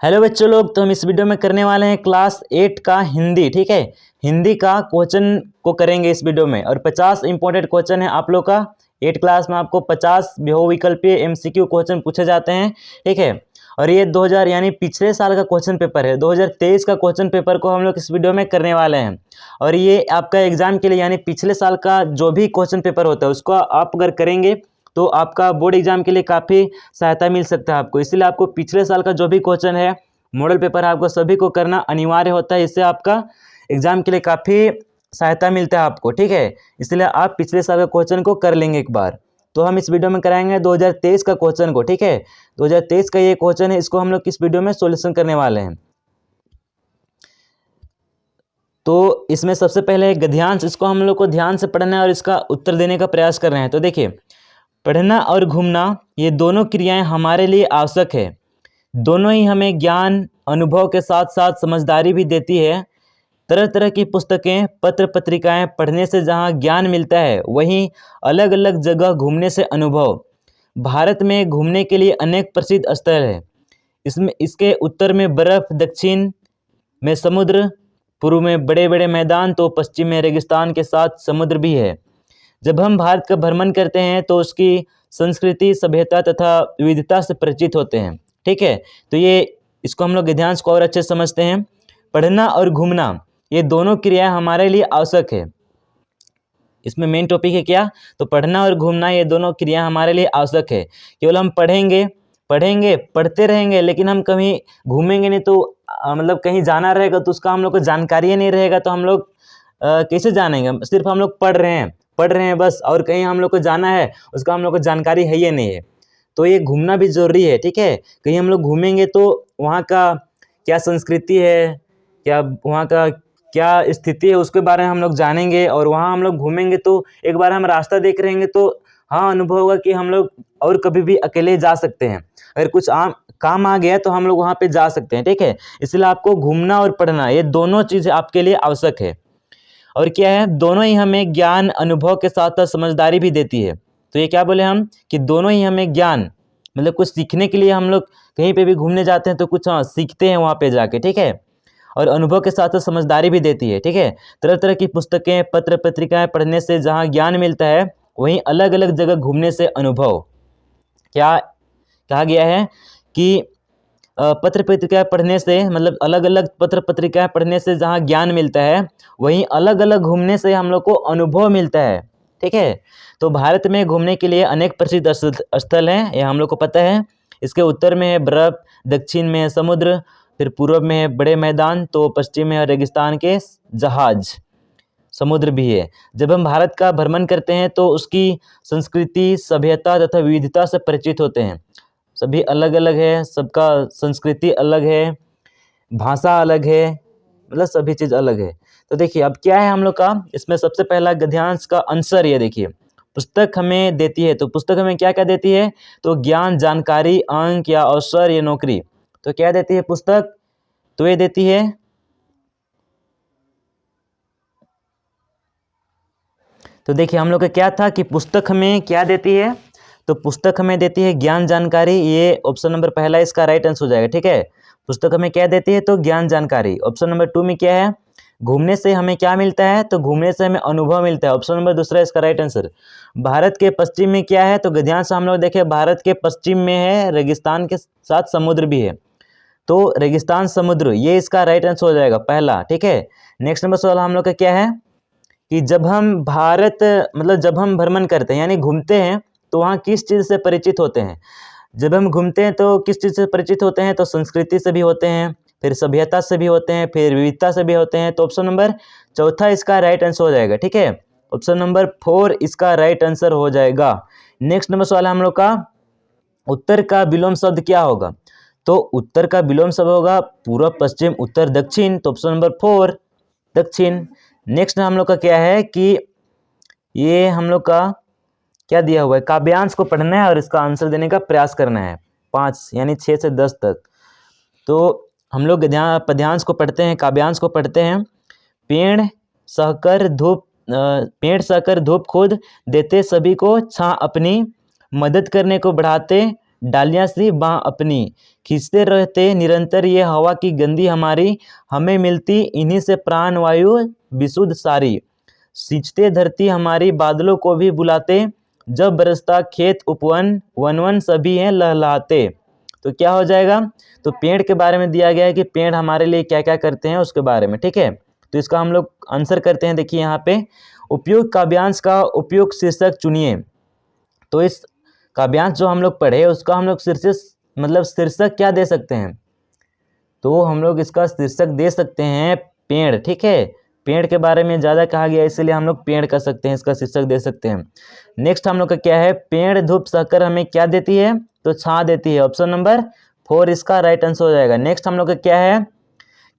Hello बच्चों लोग, तो हम इस वीडियो में करने वाले हैं क्लास 8 का हिंदी। ठीक है, हिंदी का क्वेश्चन को करेंगे इस वीडियो में और 50 इंपॉर्टेंट क्वेश्चन है आप लोग का। 8 क्लास में आपको 50 बहुविकल्पीय एमसीक्यू क्वेश्चन पूछे जाते हैं। ठीक है, और ये 2000 यानी पिछले साल का क्वेश्चन पेपर है। 2023 का क्वेश्चन पेपर को हम लोग इस वीडियो में करने वाले हैं। और ये आपका एग्जाम के लिए यानी पिछले साल का जो भी क्वेश्चन पेपर होता है उसको आप अगर करेंगे तो आपका बोर्ड एग्जाम के लिए काफ़ी सहायता मिल सकता है आपको। इसलिए आपको पिछले साल का जो भी क्वेश्चन है, मॉडल पेपर, आपको सभी को करना अनिवार्य होता है। इससे आपका एग्जाम के लिए काफ़ी सहायता मिलता है आपको। ठीक है, इसलिए आप पिछले साल का क्वेश्चन को कर लेंगे एक बार। तो हम इस वीडियो में कराएंगे 2023 का क्वेश्चन को। ठीक है, 2023 का ये क्वेश्चन है, इसको हम लोग इस वीडियो में सोल्यूशन करने वाले हैं। तो इसमें सबसे पहले गद्यांश, इसको हम लोग को ध्यान से पढ़ना है और इसका उत्तर देने का प्रयास कर रहे हैं। तो देखिए, पढ़ना और घूमना ये दोनों क्रियाएं हमारे लिए आवश्यक है। दोनों ही हमें ज्ञान, अनुभव के साथ साथ समझदारी भी देती है। तरह तरह की पुस्तकें, पत्र पत्रिकाएं पढ़ने से जहां ज्ञान मिलता है, वहीं अलग अलग जगह घूमने से अनुभव। भारत में घूमने के लिए अनेक प्रसिद्ध स्थल है। इसमें इसके उत्तर में बर्फ, दक्षिण में समुद्र, पूर्व में बड़े बड़े मैदान, तो पश्चिम में रेगिस्तान के साथ समुद्र भी है। जब हम भारत का भ्रमण करते हैं तो उसकी संस्कृति, सभ्यता तथा विविधता से परिचित होते हैं। ठीक है, तो ये इसको हम लोग गद्यांश को और अच्छे से समझते हैं। पढ़ना और घूमना ये दोनों क्रियाएं हमारे लिए आवश्यक है। इसमें मेन टॉपिक है क्या? तो पढ़ना और घूमना ये दोनों क्रियाएं हमारे लिए आवश्यक है। केवल हम पढ़ते रहेंगे लेकिन हम कहीं घूमेंगे नहीं, तो मतलब कहीं जाना रहेगा तो उसका हम लोग को जानकारी ही नहीं रहेगा, तो हम लोग कैसे जानेंगे? सिर्फ हम लोग पढ़ रहे हैं बस, और कहीं हम लोग को जाना है उसका हम लोग को जानकारी है ही नहीं है। तो ये घूमना भी जरूरी है। ठीक है, कहीं हम लोग घूमेंगे तो वहाँ का क्या संस्कृति है, क्या वहाँ का क्या स्थिति है, उसके बारे में हम लोग जानेंगे। और वहाँ हम लोग घूमेंगे तो एक बार हम रास्ता देख रहेंगे तो हाँ, अनुभव होगा कि हम लोग और कभी भी अकेले जा सकते हैं। अगर कुछ काम आ गया तो हम लोग वहाँ पे जा सकते हैं। ठीक है, इसलिए आपको घूमना और पढ़ना ये दोनों चीज़ आपके लिए आवश्यक है। और क्या है, दोनों ही हमें ज्ञान, अनुभव के साथ साथ समझदारी भी देती है। तो ये क्या बोले हम कि दोनों ही हमें ज्ञान, मतलब कुछ सीखने के लिए हम लोग कहीं पे भी घूमने जाते हैं तो कुछ सीखते हैं वहाँ पे जाके। ठीक है, और अनुभव के साथ साथ समझदारी भी देती है। ठीक है, तरह तरह की पुस्तकें, पत्र पत्रिकाएं पढ़ने से जहाँ ज्ञान मिलता है, वहीं अलग अलग जगह घूमने से अनुभव। क्या कहा गया है कि पत्र पत्रिकाएं पढ़ने से, मतलब अलग अलग पत्र पत्रिकाएं पढ़ने से जहाँ ज्ञान मिलता है, वहीं अलग अलग घूमने से हम लोग को अनुभव मिलता है। ठीक है, तो भारत में घूमने के लिए अनेक प्रसिद्ध स्थल हैं, ये हम लोग को पता है। इसके उत्तर में है बर्फ, दक्षिण में है समुद्र, फिर पूर्व में है बड़े मैदान, तो पश्चिम में है रेगिस्तान के जहाज, समुद्र भी है। जब हम भारत का भ्रमण करते हैं तो उसकी संस्कृति, सभ्यता तथा विविधता से परिचित होते हैं। सभी अलग अलग है, सबका संस्कृति अलग है, भाषा अलग है, मतलब सभी चीज़ अलग है। तो देखिए अब क्या है हम लोग का, इसमें सबसे पहला गद्यांश का आंसर ये देखिए, पुस्तक हमें देती है। तो पुस्तक हमें क्या क्या देती है? तो ज्ञान, जानकारी, अंक या अवसर या नौकरी। तो क्या देती है पुस्तक? तो ये देती है, तो देखिए हम लोग का क्या था कि पुस्तक हमें क्या देती है? तो पुस्तक हमें देती है ज्ञान, जानकारी। ये ऑप्शन नंबर पहला इसका राइट आंसर हो जाएगा। ठीक है, पुस्तक हमें क्या देती है? तो ज्ञान, जानकारी। ऑप्शन नंबर 2 में क्या है? घूमने से हमें क्या मिलता है? तो घूमने से हमें अनुभव मिलता है। ऑप्शन नंबर दूसरा इसका राइट आंसर। भारत के पश्चिम में क्या है? तो गद्यांश हम लोग देखें, भारत के पश्चिम में है रेगिस्तान के साथ समुद्र भी है, तो रेगिस्तान, समुद्र, ये इसका राइट आंसर हो जाएगा पहला। ठीक है, नेक्स्ट नंबर सवाल हम लोग का क्या है कि जब हम जब हम भ्रमण करते हैं यानी घूमते हैं तो वहाँ किस चीज़ से परिचित होते हैं? जब हम घूमते हैं तो किस चीज़ से परिचित होते हैं? तो संस्कृति से भी होते हैं, फिर सभ्यता से भी होते हैं, फिर विविधता से भी होते हैं। तो ऑप्शन नंबर चौथा इसका राइट आंसर हो जाएगा। ठीक है, ऑप्शन नंबर 4 इसका राइट आंसर हो जाएगा। नेक्स्ट नंबर सवाल हम लोग का, उत्तर का विलोम शब्द क्या होगा? तो उत्तर का विलोम शब्द होगा पूर्व, पश्चिम, उत्तर, दक्षिण। तो ऑप्शन नंबर 4 दक्षिण। नेक्स्ट हम लोग का क्या है कि ये हम लोग का क्या दिया हुआ है, काव्यांश को पढ़ना है और इसका आंसर देने का प्रयास करना है 5 यानी 6 से 10 तक। तो हम लोग पद्यांश को पढ़ते हैं, काव्यांश को पढ़ते हैं। पेड़ सहकर धूप खुद देते सभी को छां अपनी, मदद करने को बढ़ाते डालियां सी बाँ अपनी, खींचते रहते निरंतर ये हवा की गंदी हमारी, हमें मिलती इन्हीं से प्राण वायु विशुद्ध सारी। सिंचते धरती हमारी बादलों को भी बुलाते, जब बरसता खेत उपवन वन वन सभी हैं लहलहाते। तो क्या हो जाएगा, तो पेड़ के बारे में दिया गया है कि पेड़ हमारे लिए क्या क्या करते हैं उसके बारे में, ठीक है। तो इसका हम लोग आंसर करते हैं। देखिए यहाँ पे उपयुक्त काव्यांश का उपयुक्त शीर्षक चुनिए। तो इस काव्यांश जो हम लोग पढ़े उसका हम लोग शीर्षक क्या दे सकते हैं, तो हम लोग इसका शीर्षक दे सकते हैं पेड़, ठीक है। पेड़ के बारे में ज़्यादा कहा गया इसलिए हम लोग पेड़ कर सकते हैं, इसका शीर्षक दे सकते हैं। नेक्स्ट हम लोग का क्या है, पेड़ धूप सहकर हमें क्या देती है, तो छां देती है। ऑप्शन नंबर 4 इसका राइट आंसर हो जाएगा। नेक्स्ट हम लोग का क्या है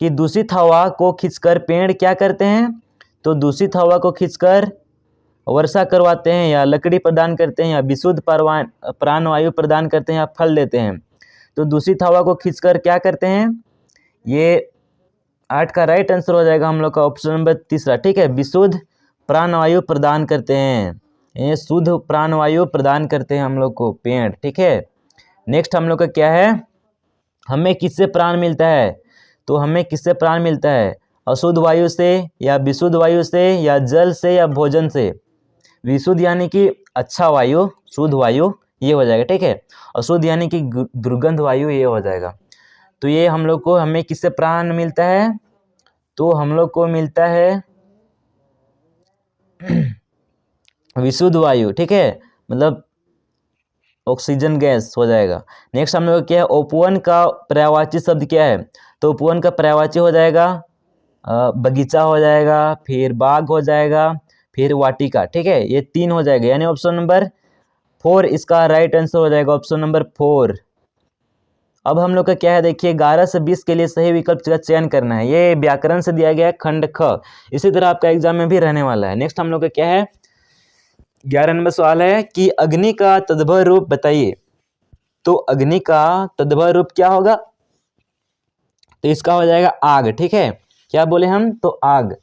कि दूषित हवा को खींचकर पेड़ क्या करते हैं, तो दूषित हवा को खींचकर वर्षा करवाते हैं, या लकड़ी प्रदान करते हैं, या विशुद्ध प्राणवायु प्रदान करते हैं, या फल देते हैं। तो दूषित हवा को खींचकर क्या करते हैं, ये 8 का राइट आंसर हो जाएगा हम लोग का ऑप्शन नंबर तीसरा, ठीक है। विशुद्ध प्राणवायु प्रदान करते हैं, ये शुद्ध प्राणवायु प्रदान करते हैं हम लोग को पेड़, ठीक है। नेक्स्ट हम लोग का क्या है, हमें किससे प्राण मिलता है, तो हमें किससे प्राण मिलता है, अशुद्ध वायु से, या विशुद्ध वायु से, या जल से, या भोजन से। विशुद्ध यानी कि अच्छा वायु, शुद्ध वायु ये हो जाएगा, ठीक है। अशुद्ध यानी कि दुर्गंध वायु ये हो जाएगा। तो ये हम लोग को हमें किससे प्राण मिलता है, तो हम लोग को मिलता है विशुद्ध वायु, ठीक है, मतलब ऑक्सीजन गैस हो जाएगा। नेक्स्ट हम लोग क्या है, उपवन का पर्यायवाची शब्द क्या है, तो उपवन का पर्यायवाची हो जाएगा बगीचा हो जाएगा, फिर बाग हो जाएगा, फिर वाटिका, ठीक है। ये 3 हो जाएगा, यानी ऑप्शन नंबर 4 इसका राइट आंसर हो जाएगा, ऑप्शन नंबर 4। अब हम लोग का क्या है, देखिए 11 से 20 के लिए सही विकल्प का चयन करना है। ये व्याकरण से दिया गया है खंड ख, इसी तरह आपका एग्जाम में भी रहने वाला है। नेक्स्ट हम लोग का क्या है, 11 नंबर सवाल है कि अग्नि का तद्भव रूप बताइए। तो अग्नि का तद्भव रूप क्या होगा, तो इसका हो जाएगा आग, ठीक है। क्या बोले हम, तो आग।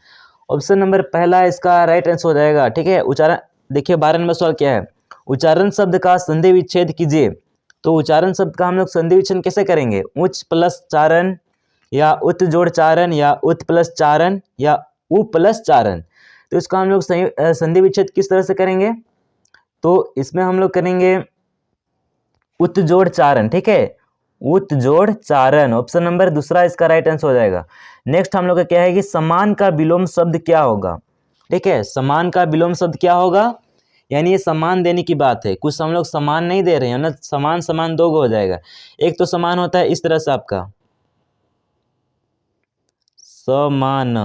ऑप्शन नंबर पहला इसका राइट आंसर हो जाएगा, ठीक है। उच्चारण देखिए 12 नंबर सवाल क्या है, उच्चारण शब्द का संधि विच्छेद कीजिए। तो उच्चारण शब्द का हम लोग संधि विच्छेद कैसे करेंगे, उच्च प्लस चारण, या उत जोड़ चारण, या उत प्लस चारण, या उ प्लस चारण। तो इसका हम लोग संधि विच्छेद किस तरह से करेंगे, तो इसमें हम लोग करेंगे उत जोड़ चारण, ठीक है, उत जोड़ चारण। ऑप्शन नंबर दूसरा इसका राइट आंसर हो जाएगा। नेक्स्ट हम लोग का क्या है कि समान का विलोम शब्द क्या होगा, ठीक है। समान का विलोम शब्द क्या होगा, यानी ये समान देने की बात है, कुछ हम लोग समान नहीं दे रहे हैं ना, समान समान दो हो जाएगा। एक तो समान होता है इस तरह से आपका समान,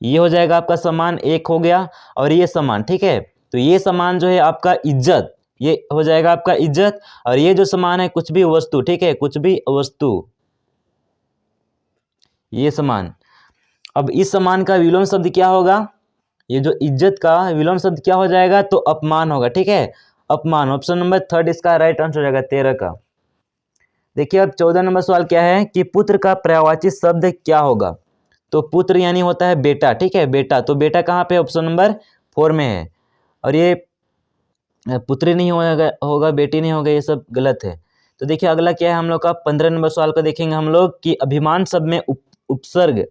ये हो जाएगा आपका समान, एक हो गया, और ये समान, ठीक है। तो ये समान जो है आपका इज्जत, ये हो जाएगा आपका इज्जत, और ये जो समान है कुछ भी वस्तु, ठीक है, कुछ भी वस्तु, ये समान। अब इस समान का विलोम शब्द क्या होगा, ये जो इज्जत का विलोम शब्द क्या हो जाएगा, तो अपमान होगा, ठीक है, अपमान। ऑप्शन नंबर 3 इसका राइट आंसर हो जाएगा 13 का। देखिए अब 14 नंबर सवाल क्या है कि पुत्र का पर्यायवाची शब्द क्या होगा, तो पुत्र यानी होता है बेटा, ठीक है, बेटा। तो बेटा कहाँ पे, ऑप्शन नंबर 4 में है, और ये पुत्री नहीं होगा, बेटी नहीं होगा, ये सब गलत है। तो देखिए अगला क्या है हम लोग का 15 नंबर सवाल को देखेंगे हम लोग कि अभिमान शब्द में उपसर्ग,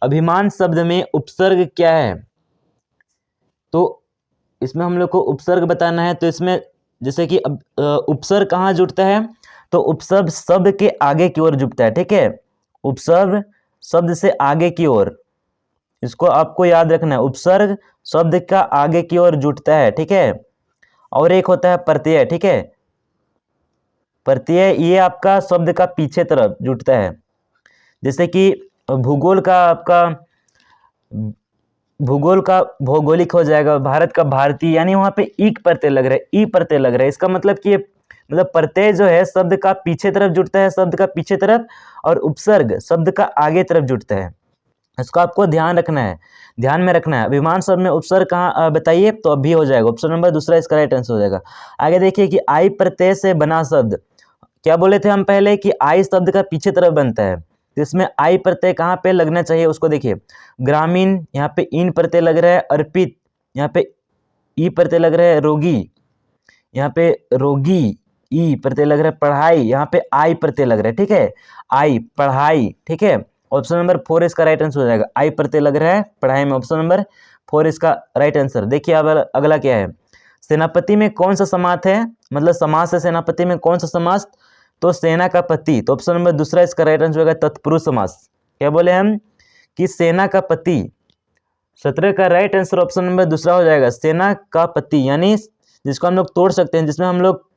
अभिमान शब्द में उपसर्ग क्या है। तो इसमें हम लोग को उपसर्ग बताना है। तो इसमें जैसे कि उपसर्ग कहाँ जुड़ता है, तो उपसर्ग शब्द के आगे की ओर जुड़ता है, ठीक है, उपसर्ग शब्द से आगे की ओर, इसको आपको याद रखना है, उपसर्ग शब्द का आगे की ओर जुड़ता है, ठीक है। और एक होता है प्रत्यय, ठीक है, प्रत्यय ये आपका शब्द का पीछे तरफ जुड़ता है। जैसे कि भूगोल का आपका भूगोल का भौगोलिक हो जाएगा, भारत का भारतीय, यानी वहाँ पे ई प्रत्यय लग रहा है, ई प्रत्यय लग रहा है। इसका मतलब कि मतलब प्रत्यय जो है शब्द का पीछे तरफ जुड़ता है, शब्द का पीछे तरफ, और उपसर्ग शब्द का आगे तरफ जुड़ता है। इसको आपको ध्यान रखना है, ध्यान में रखना है। अभिमान शब्द में उपसर्ग कहाँ बताइए, तो अभी हो जाएगा, ऑप्शन नंबर दूसरा इसका राइट आंसर हो जाएगा। आगे देखिए कि आई प्रत्यय से बना शब्द, क्या बोले थे हम पहले कि आई शब्द का पीछे तरफ बनता है, तो इसमें आई प्रत्यय कहाँ पे लगना चाहिए उसको देखिए, ग्रामीण यहाँ पे इन प्रत्यय लग रहा है, अर्पित यहाँ पे ई प्रत्यय लग रहा है, रोगी यहाँ पे रोगी ई प्रत्यय लग रहा है, पढ़ाई यहाँ पे आई प्रत्यय लग रहा है, ठीक है, आई पढ़ाई, ठीक है। ऑप्शन नंबर 4 इसका राइट आंसर हो जाएगा, आई प्रत्यय लग रहा है पढ़ाई में, ऑप्शन नंबर 4 इसका राइट आंसर। देखिए अब अगला क्या है, सेनापति में कौन सा समास है, मतलब समास है सेनापति में कौन सा समास, तो सेना का पति, तो ऑप्शन नंबर दूसरा इसका राइट आंसर होगा तत्पुरुष समास। क्या बोले हम कि सेना का पति, 17 का राइट आंसर ऑप्शन नंबर दूसरा हो जाएगा, सेना का पति, यानी जिसको हम लोग तोड़ सकते हैं, जिसमें हम लोग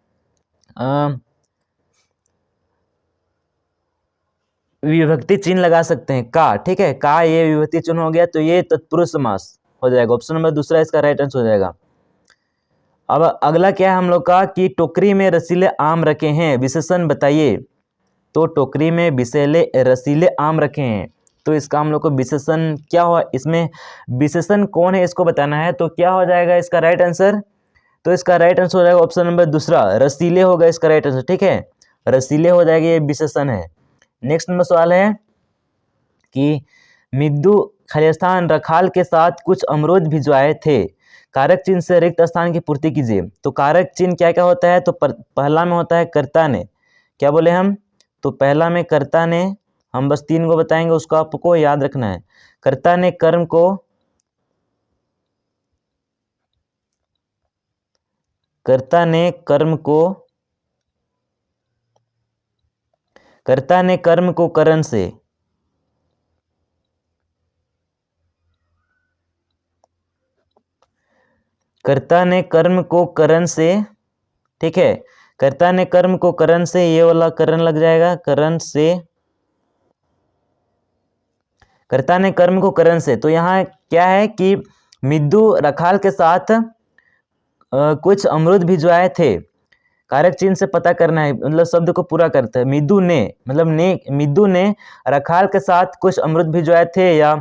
विभक्ति चिन्ह लगा सकते हैं का, ठीक है, का ये विभक्ति चिन्ह हो गया, तो ये तत्पुरुष समास हो जाएगा, ऑप्शन नंबर दूसरा इसका राइट आंसर हो जाएगा। अब अगला क्या है हम लोग का कि टोकरी में रसीले आम रखे हैं, विशेषण बताइए। तो टोकरी में विषैले रसीले आम रखे हैं, तो इसका हम लोग को विशेषण क्या हुआ, इसमें विशेषण कौन है इसको बताना है, तो क्या हो जाएगा इसका राइट आंसर, तो इसका राइट आंसर हो जाएगा ऑप्शन नंबर दूसरा, रसीले होगा इसका राइट आंसर, ठीक है, रसीले हो जाएगा, ये विशेषण है। नेक्स्ट नंबर सवाल है कि मिद्दू खालिस्तान रखाल के साथ कुछ अमरूद भिजवाए थे, कारक चिन्ह से रिक्त स्थान की पूर्ति कीजिए। तो कारक चिन्ह क्या क्या होता है, तो पहला में होता है कर्ता ने, क्या बोले हम, तो पहला में कर्ता ने, हम बस 3 को बताएंगे, उसको आपको याद रखना है। कर्ता ने कर्म को, कर्ता ने कर्म को, कर्ता ने कर्म को करण से, कर्ता ने कर्म को करण से, ठीक है, कर्ता ने कर्म को करण से, ये वाला करण लग जाएगा, करण से, कर्ता ने कर्म को करण से। तो यहाँ क्या है कि मिद्दू रखाल के साथ कुछ अमरूद भिजवाए थे, कारक चिन्ह से पता करना है, मतलब शब्द को पूरा करता है, मिद्दू ने, मतलब ने, मिद्दू ने रखाल के साथ कुछ अमरूद भिजवाए थे, या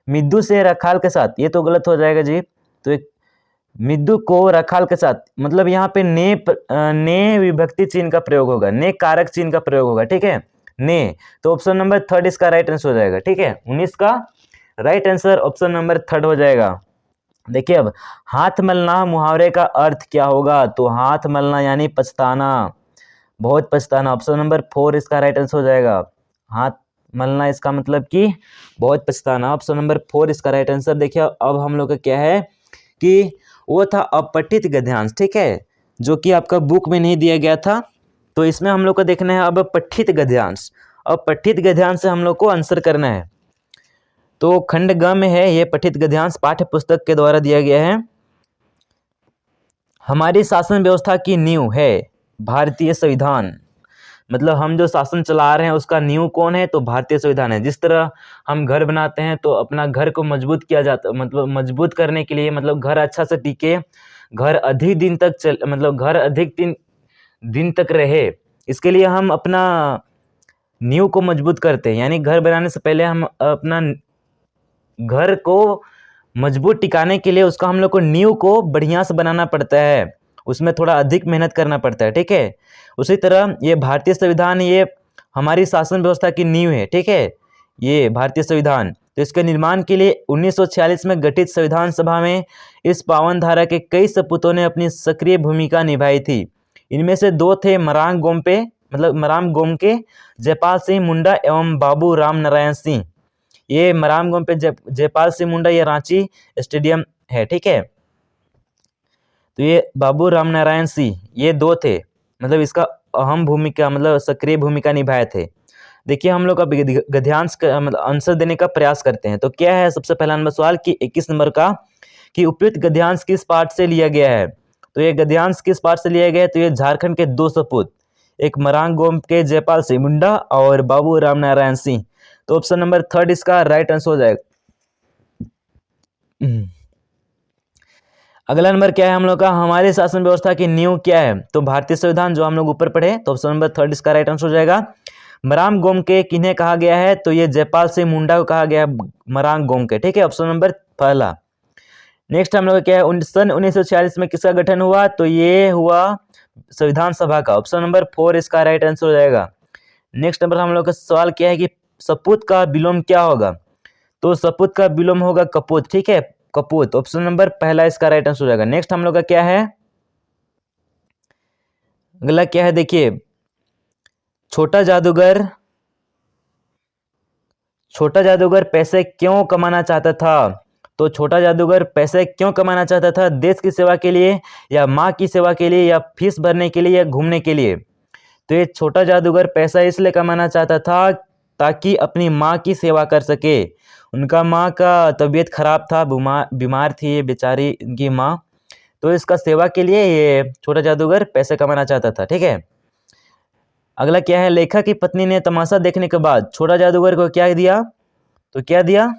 मिद्दू से रखाल के साथ, ये तो गलत हो जाएगा जी। तो एक मिद्दू को रखाल के साथ, मतलब यहाँ पे ने विभक्ति चिन्ह का प्रयोग होगा, ने कारक चिन्ह का प्रयोग होगा, ठीक है, ने, तो ऑप्शन नंबर 3 इसका राइट आंसर हो जाएगा, ठीक है, 19 का राइट आंसर ऑप्शन नंबर 3 हो जाएगा। देखिए अब हाथ मलना मुहावरे का अर्थ क्या होगा, तो हाथ मलना यानी पछताना, बहुत पछताना, ऑप्शन नंबर 4 इसका राइट आंसर हो जाएगा। हाथ मलना इसका मतलब कि बहुत पछताना, ऑप्शन नंबर 4 इसका राइट आंसर। देखिए अब हम लोग का क्या है कि वो था अपठित गद्यांश, ठीक है, जो कि आपका बुक में नहीं दिया गया था, तो इसमें हम लोग को देखना है अब पठित गद्यांश। अब पठित गद्यांश से हम लोग को आंसर करना है, तो खंड ग में है ये पठित गद्यांश, पाठ्य पुस्तक के द्वारा दिया गया है। हमारी शासन व्यवस्था की नींव है भारतीय संविधान, मतलब हम जो शासन चला रहे हैं उसका नींव कौन है, तो भारतीय संविधान है। जिस तरह हम घर बनाते हैं तो अपना घर को मजबूत किया जाता, मतलब मजबूत करने के लिए, मतलब घर अच्छा से टिके, घर अधिक दिन तक मतलब घर अधिक दिन तक रहे, इसके लिए हम अपना नींव को मजबूत करते हैं, यानी घर बनाने से पहले हम अपना घर को मजबूत टिकाने के लिए उसका हम लोग को नींव को बढ़िया से बनाना पड़ता है, उसमें थोड़ा अधिक मेहनत करना पड़ता है, ठीक है। उसी तरह ये भारतीय संविधान, ये हमारी शासन व्यवस्था की नींव है, ठीक है, ये भारतीय संविधान। तो इसके निर्माण के लिए 1946 में गठित संविधान सभा में इस पावन धारा के कई सपूतों ने अपनी सक्रिय भूमिका निभाई थी। इनमें से 2 थे मरांग गोम्पे, मतलब मराम गोमके, जयपाल सिंह मुंडा एवं बाबू राम नारायण सिंह। ये मराम गोम्पे जयपाल सिंह मुंडा, ये रांची स्टेडियम है, ठीक है। तो ये बाबू राम नारायण सिंह, ये 2 थे, मतलब इसका अहम भूमिका, मतलब सक्रिय भूमिका निभाए थे। देखिए हम लोग अब गद्यांश का मतलब आंसर देने का प्रयास करते हैं। तो क्या है सबसे पहला नंबर सवाल कि 21 नंबर का कि उपयुक्त गद्यांश किस पाठ से लिया गया है। तो ये गद्यांश किस पाठ से लिया गया है, तो ये झारखंड के 2 सपूत, एक मरांग गोम्पके जयपाल सिंह मुंडा और बाबू राम नारायण सिंह। तो ऑप्शन नंबर 3 इसका राइट आंसर हो जाएगा। अगला नंबर क्या है हम लोग का, हमारे शासन व्यवस्था की नींव क्या है, तो भारतीय संविधान, जो हम लोग ऊपर पढ़े, तो ऑप्शन नंबर 3 इसका राइट आंसर हो जाएगा। मराम गोमके किन्हें कहा गया है, तो ये जयपाल सिंह मुंडा को कहा गया है मरांग गोमके, ठीक है, ऑप्शन नंबर पहला। नेक्स्ट हम लोग क्या है, सन 1946 में किसका गठन हुआ, तो ये हुआ संविधान सभा का, ऑप्शन नंबर 4 इसका राइट आंसर हो जाएगा। नेक्स्ट नंबर हम लोग का सवाल क्या है कि सपूत का विलोम क्या होगा, तो सपूत का विलोम होगा कपूत, ठीक है, कपूत, ऑप्शन नंबर पहला इसका राइट आंसर हो जाएगा। नेक्स्ट हम लोग का क्या है अगला क्या है देखिए, छोटा जादूगर पैसे क्यों कमाना चाहता था? तो छोटा जादूगर पैसे क्यों कमाना चाहता था? देश की सेवा के लिए, या माँ की सेवा के लिए, या फीस भरने के लिए, या घूमने के लिए? तो ये छोटा जादूगर पैसा इसलिए कमाना चाहता था ताकि अपनी माँ की सेवा कर सके। उनका माँ का तबीयत खराब था, बीमार थी ये बेचारी उनकी माँ, तो इसका सेवा के लिए ये छोटा जादूगर पैसे कमाना चाहता था। ठीक है, अगला क्या है, लेखक की पत्नी ने तमाशा देखने के बाद छोटा जादूगर को क्या दिया? तो क्या दिया?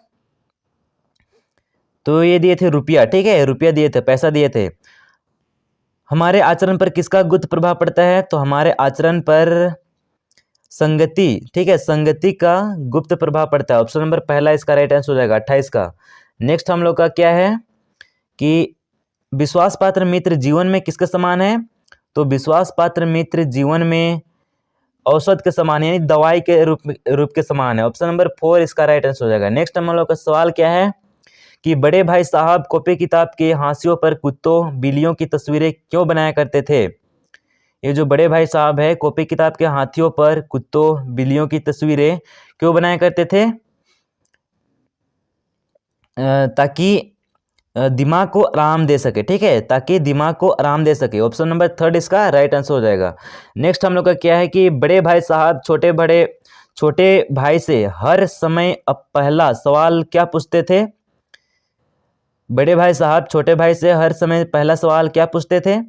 तो ये दिए थे रुपया। ठीक है, रुपया दिए थे, पैसा दिए थे। हमारे आचरण पर किसका गुप्त प्रभाव पड़ता है? तो हमारे आचरण पर संगति, ठीक है, संगति का गुप्त प्रभाव पड़ता है। ऑप्शन नंबर पहला इसका राइट आंसर हो जाएगा 28 का। नेक्स्ट हम लोग का क्या है कि विश्वास पात्र मित्र जीवन में किसके समान है? तो विश्वास पात्र मित्र जीवन में औषध के समान, यानी दवाई के रूप के समान है। ऑप्शन नंबर 4 इसका राइट आंसर हो जाएगा। नेक्स्ट हम लोग का सवाल क्या है कि बड़े भाई साहब कॉपी किताब के हाशियों पर कुत्तों बिल्लियों की तस्वीरें क्यों बनाया करते थे? ये जो बड़े भाई साहब है कॉपी किताब के हाथियों पर कुत्तों बिल्लियों की तस्वीरें क्यों बनाया करते थे? ताकि दिमाग को आराम दे सके। ठीक है, ताकि दिमाग को आराम दे सके। ऑप्शन नंबर 3 इसका राइट आंसर हो जाएगा। नेक्स्ट हम लोग का क्या है कि बड़े भाई साहब छोटे भाई से हर समय पहला सवाल क्या पूछते थे? बड़े भाई साहब छोटे भाई से हर समय पहला सवाल क्या पूछते थे?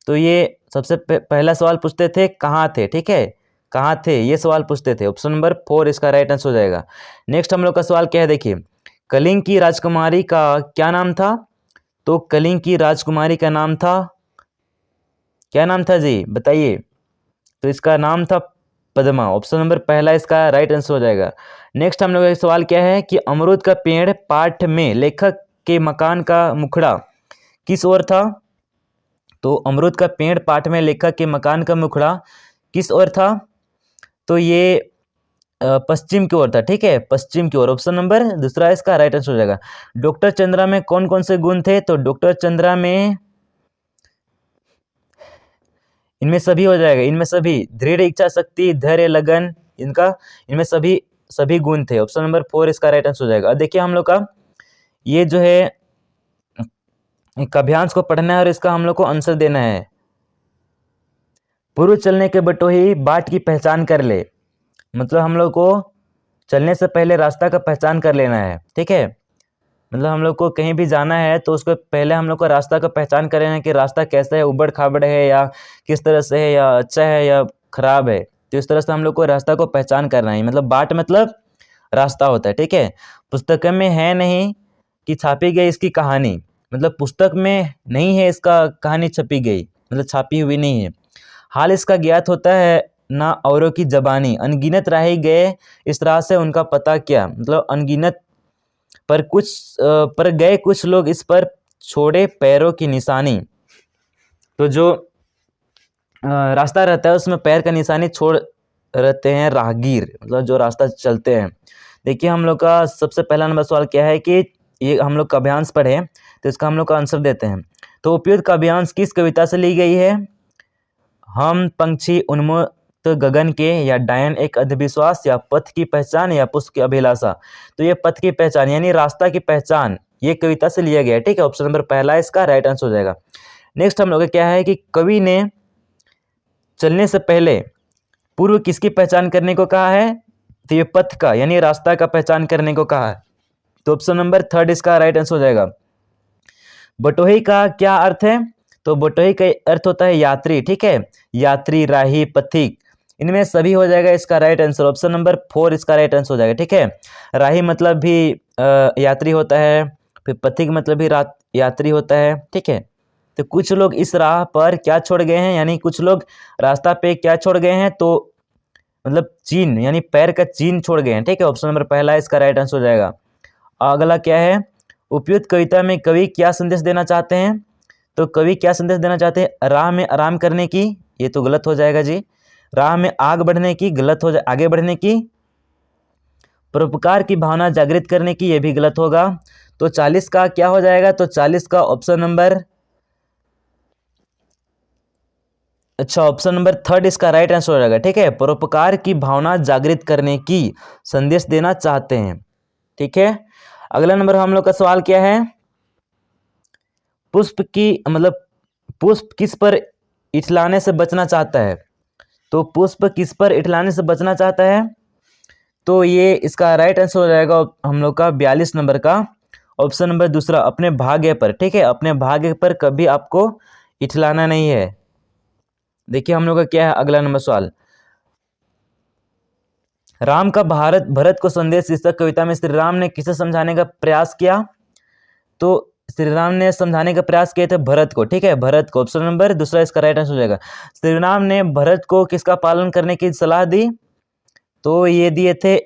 तो ये सबसे पहला सवाल पूछते थे कहाँ थे। ठीक है, कहाँ थे, ये सवाल पूछते थे। ऑप्शन नंबर 4 इसका राइट आंसर हो जाएगा। नेक्स्ट हम लोग का सवाल क्या है देखिए, कलिंग की राजकुमारी का क्या नाम था? तो कलिंग की राजकुमारी का नाम था, क्या नाम था जी, बताइए? तो इसका नाम था पद्मा। ऑप्शन नंबर पहला इसका राइट आंसर हो जाएगा। नेक्स्ट हम लोग का सवाल क्या है कि अमरूद का पेड़ पाठ में लेखक के मकान का मुखड़ा किस ओर था? तो अमरूद का पेड़ पाठ में लेखक के मकान का मुखड़ा किस ओर था? तो ये पश्चिम की ओर था। ठीक है, पश्चिम की ओर। ऑप्शन नंबर दूसरा इसका राइट आंसर हो जाएगा। डॉक्टर चंद्रा में कौन कौन से गुण थे? तो डॉक्टर चंद्रा में इनमें सभी हो जाएगा, इनमें सभी दृढ़ इच्छा शक्ति, धैर्य, लगन, इनमें सभी गुण थे। ऑप्शन नंबर 4 इसका राइट आंसर हो जाएगा। अब देखिए हम लोग का ये जो है काव्यांश को पढ़ना है और इसका हम लोग को आंसर देना है। पूर्व चलने के बटोही बाट की पहचान कर ले, मतलब हम लोग को चलने से पहले रास्ता का पहचान कर लेना है। ठीक है, मतलब हम लोग को कहीं भी जाना है तो उसको पहले हम लोग को रास्ता का पहचान कर लेना है कि रास्ता कैसा है, उबड़ खाबड़ है या किस तरह से है, या अच्छा है या खराब है। तो इस तरह से हम लोग को रास्ता को पहचान करना है। मतलब बाट मतलब रास्ता होता है। ठीक है, पुस्तक में है नहीं कि छापी गई इसकी कहानी, मतलब पुस्तक में नहीं है इसका कहानी छपी गई, मतलब छापी हुई नहीं है। हाल इसका ज्ञात होता है ना औरों की जबानी, अनगिनत राही गए इस राह से उनका पता क्या, मतलब अनगिनत पर गए कुछ लोग इस पर छोड़े पैरों की निशानी। तो जो रास्ता रहता है उसमें पैर का निशानी छोड़ रहते हैं राहगीर, मतलब जो रास्ता चलते हैं। देखिए हम लोग का सबसे पहला नंबर सवाल क्या है कि ये हम लोग काव्यांश पढ़े, तो इसका हम लोग का आंसर देते हैं। तो उपयुक्त काव्यांश किस कविता से ली गई है? हम पंछी उन्मुक्त गगन के, या डायन एक अंधविश्वास, या पथ की पहचान, या पुष्प की अभिलाषा। तो ये पथ की पहचान यानी रास्ता की पहचान ये कविता से लिया गया है। ठीक है, ऑप्शन नंबर पहला इसका राइट आंसर हो जाएगा। नेक्स्ट हम लोग का क्या है कि कवि ने चलने से पहले पूर्व किसकी पहचान करने को कहा है? तो ये पथ का यानी रास्ता का पहचान करने को कहा है। तो ऑप्शन नंबर 3 इसका राइट आंसर हो जाएगा। बटोही का क्या अर्थ है? तो बटोही का अर्थ होता है यात्री। ठीक है, यात्री, राही, पथिक, इनमें सभी हो जाएगा इसका राइट आंसर। ऑप्शन नंबर 4 इसका राइट आंसर हो जाएगा। ठीक है, राही मतलब भी यात्री होता है, फिर पथिक मतलब भी यात्री होता है। ठीक है, तो कुछ लोग इस राह पर क्या छोड़ गए हैं, यानी कुछ लोग रास्ता पे क्या छोड़ गए हैं? तो मतलब चीन यानी पैर का चीन छोड़ गए हैं। ठीक है, ऑप्शन नंबर पहला इसका राइट आंसर हो जाएगा। अगला क्या है, उपयुक्त कविता में कवि क्या संदेश देना चाहते हैं? तो कवि क्या संदेश देना चाहते हैं? राह में आराम करने की, ये तो गलत हो जाएगा जी। राह में आगे बढ़ने की, परोपकार की भावना जागृत करने की, ये भी गलत होगा। तो 40 का क्या हो जाएगा? तो 40 का ऑप्शन नंबर अच्छा, ऑप्शन नंबर थर्ड इसका राइट आंसर हो जाएगा। ठीक है, परोपकार की भावना जागृत करने की संदेश देना चाहते हैं। ठीक है, अगला नंबर हम लोग का सवाल क्या है, पुष्प किस पर इठलाने से बचना चाहता है। तो पुष्प किस पर इठलाने से बचना चाहता है, तो ये इसका राइट आंसर हो जाएगा हम लोग का 42 नंबर का ऑप्शन नंबर दूसरा, अपने भाग्य पर। ठीक है, अपने भाग्य पर कभी आपको इठलाना नहीं है। देखिए हम लोग का क्या है अगला नंबर सवाल, राम का भरत को संदेश शीर्षक कविता में श्री राम ने किसे समझाने का प्रयास किया। तो श्री राम ने समझाने का प्रयास किए थे भरत को। ठीक है, भरत को, ऑप्शन नंबर दूसरा इसका राइट आंसर हो जाएगा। श्री राम ने भरत को किसका पालन करने की सलाह दी, तो ये दिए थे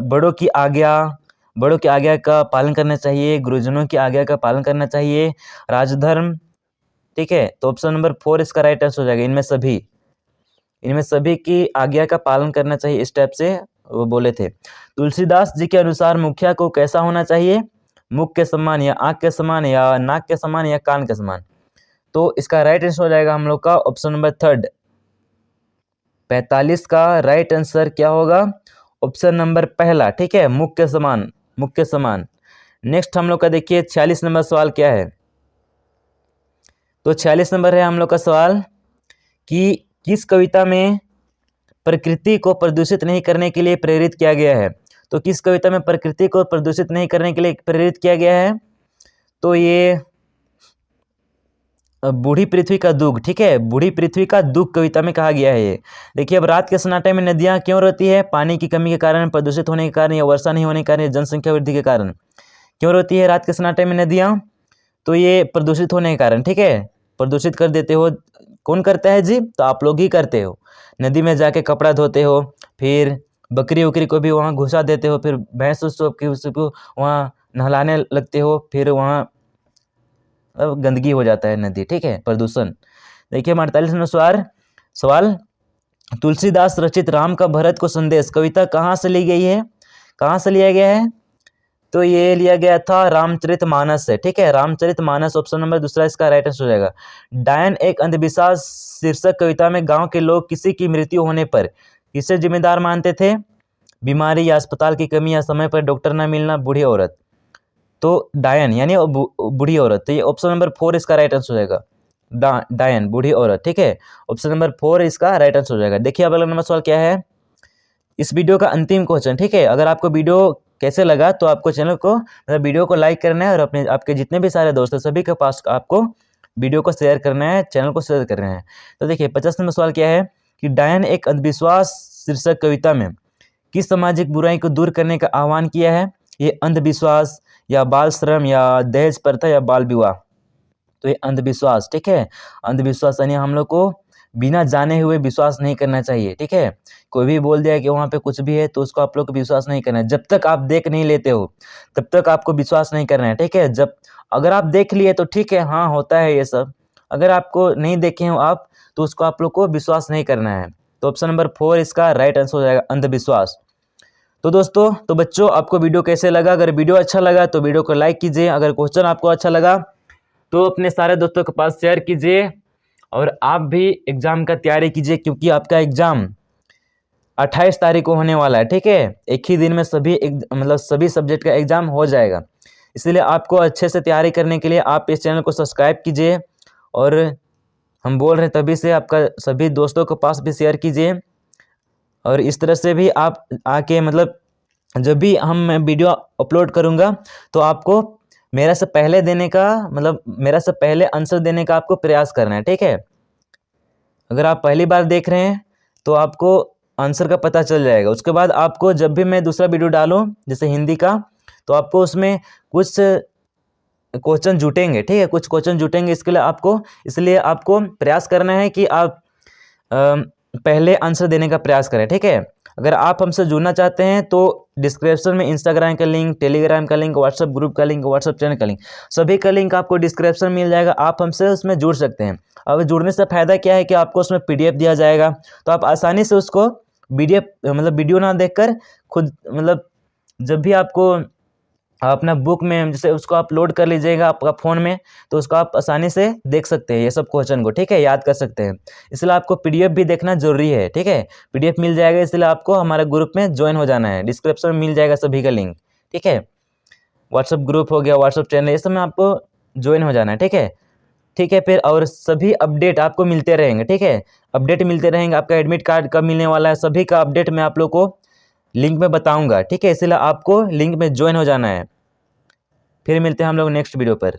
बड़ों की आज्ञा का पालन करना चाहिए, गुरुजनों की आज्ञा का पालन करना चाहिए, राजधर्म। ठीक है, तो ऑप्शन नंबर 4 इसका राइट आंसर हो जाएगा। इनमें सभी की आज्ञा का पालन करना चाहिए, इस टाइप से वो बोले थे। तुलसीदास जी के अनुसार मुखिया को कैसा होना चाहिए, मुख के समान या आँख के समान या नाक के समान या कान के समान। तो इसका राइट आंसर हो जाएगा हम लोग का ऑप्शन नंबर थर्ड, 45 का राइट आंसर क्या होगा, ऑप्शन नंबर पहला। ठीक है, मुख के समान। नेक्स्ट हम लोग का देखिए 46 नंबर सवाल क्या है, तो 46 नंबर है हम लोग का सवाल कि किस कविता में प्रकृति को प्रदूषित नहीं करने के लिए प्रेरित किया गया है। तो किस कविता में प्रकृति को प्रदूषित नहीं करने के लिए प्रेरित किया गया है, तो ये बूढ़ी पृथ्वी का दुख। ठीक है, बूढ़ी पृथ्वी का दुख कविता में कहा गया है ये। देखिए अब रात के सन्नाटे में नदियाँ क्यों रोती है, पानी की कमी के कारण, प्रदूषित होने के कारण, या वर्षा नहीं होने के कारण, या जनसंख्या वृद्धि के कारण। क्यों रोती है रात के सन्नाटे में नदियाँ, तो ये प्रदूषित होने के कारण। ठीक है, प्रदूषित कर देते हो, कौन करता है जी, तो आप लोग ही करते हो। नदी में जाके कपड़ा धोते हो, फिर बकरी उकरी को भी वहाँ घुसा देते हो, फिर भैंस उसको वहाँ नहलाने लगते हो, फिर वहाँ अब गंदगी हो जाता है नदी। ठीक है, प्रदूषण। देखिए 48 नंबर सवाल, तुलसीदास रचित राम का भरत को संदेश कविता कहाँ से ली गई है, कहाँ से लिया गया है, तो ये लिया गया था रामचरितमानस से। ठीक है, रामचरितमानस, ऑप्शन नंबर दूसरा इसका राइट आंसर हो जाएगा। डायन एक अंधविश्वास शीर्षक कविता में गांव के लोग किसी की मृत्यु होने पर किसे जिम्मेदार मानते थे, बीमारी या अस्पताल की कमी या समय पर डॉक्टर न मिलना, बूढ़ी औरत। तो डायन यानी बूढ़ी औरत, तो ये ऑप्शन नंबर 4 इसका राइट आंसर हो जाएगा। डायन बूढ़ी औरत। ठीक है, ऑप्शन नंबर 4 इसका राइट आंसर हो जाएगा। देखिए अब अगला नंबर सवाल क्या है, इस वीडियो का अंतिम क्वेश्चन। ठीक है, अगर आपको वीडियो कैसे लगा तो आपको चैनल को वीडियो को लाइक करना है और आपके जितने भी सारे दोस्त हैं सभी के पास आपको वीडियो को शेयर करना है, चैनल को शेयर करना है। तो देखिए 50 नंबर सवाल क्या है कि डायन एक अंधविश्वास शीर्षक कविता में किस सामाजिक बुराई को दूर करने का आह्वान किया है, ये अंधविश्वास या बाल श्रम या दहेज प्रथा या बाल विवाह। तो ये अंधविश्वास। ठीक है, अंधविश्वास यानी हम लोग को बिना जाने हुए विश्वास नहीं करना चाहिए। ठीक है, कोई भी बोल दिया कि वहाँ पे कुछ भी है तो उसको आप लोग को विश्वास नहीं करना है। जब तक आप देख नहीं लेते हो तब तक आपको विश्वास नहीं करना है। ठीक है, जब अगर आप देख लिए तो ठीक है, हाँ होता है ये सब, अगर आपको नहीं देखे हो आप तो उसको आप लोग को विश्वास नहीं करना है। तो ऑप्शन नंबर 4 इसका राइट आंसर हो जाएगा, अंधविश्वास। तो दोस्तों, तो बच्चों आपको वीडियो कैसे लगा, अगर वीडियो अच्छा लगा तो वीडियो को लाइक कीजिए, अगर क्वेश्चन आपको अच्छा लगा तो अपने सारे दोस्तों के पास शेयर कीजिए और आप भी एग्ज़ाम का तैयारी कीजिए, क्योंकि आपका एग्ज़ाम 28 तारीख को होने वाला है। ठीक है, एक ही दिन में सभी सब्जेक्ट का एग्ज़ाम हो जाएगा। इसलिए आपको अच्छे से तैयारी करने के लिए आप इस चैनल को सब्सक्राइब कीजिए और हम बोल रहे हैं तभी से आपका सभी दोस्तों के पास भी शेयर कीजिए। और इस तरह से भी आप आके जब भी मैं वीडियो अपलोड करूँगा तो आपको मेरा से पहले आंसर देने का आपको प्रयास करना है। ठीक है, अगर आप पहली बार देख रहे हैं तो आपको आंसर का पता चल जाएगा। उसके बाद आपको जब भी मैं दूसरा वीडियो डालूं जैसे हिंदी का, तो आपको उसमें कुछ क्वेश्चन जुटेंगे। ठीक है, कुछ क्वेश्चन जुटेंगे, इसलिए आपको प्रयास करना है कि आप पहले आंसर देने का प्रयास करें। ठीक है, अगर आप हमसे जुड़ना चाहते हैं तो डिस्क्रिप्शन में इंस्टाग्राम का लिंक, टेलीग्राम का लिंक, व्हाट्सएप ग्रुप का लिंक, व्हाट्सएप चैनल का लिंक, सभी का लिंक आपको डिस्क्रिप्शन मिल जाएगा। आप हमसे उसमें जुड़ सकते हैं। अब जुड़ने से फ़ायदा क्या है कि आपको उसमें PDF दिया जाएगा, तो आप आसानी से उसको वीडियो ना देखकर खुद जब भी आपको आप अपना बुक में जैसे उसको अपलोड कर लीजिएगा आपका फ़ोन में, तो उसको आप आसानी से देख सकते हैं ये सब क्वेश्चन को, ठीक है, याद कर सकते हैं। इसलिए आपको पीडीएफ भी देखना ज़रूरी है, ठीक है। पीडीएफ मिल जाएगा, इसलिए आपको हमारे ग्रुप में ज्वाइन हो जाना है। डिस्क्रिप्शन में मिल जाएगा सभी का लिंक, ठीक है। व्हाट्सअप ग्रुप हो गया, व्हाट्सअप चैनल, ये सब में आपको ज्वाइन हो जाना है, ठीक है। ठीक है, फिर और सभी अपडेट आपको मिलते रहेंगे, ठीक है। अपडेट मिलते रहेंगे, आपका एडमिट कार्ड कब मिलने वाला है, सभी का अपडेट मैं आप लोग को लिंक में बताऊंगा, ठीक है। इसलिए आपको लिंक में ज्वाइन हो जाना है। फिर मिलते हैं हम लोग नेक्स्ट वीडियो पर।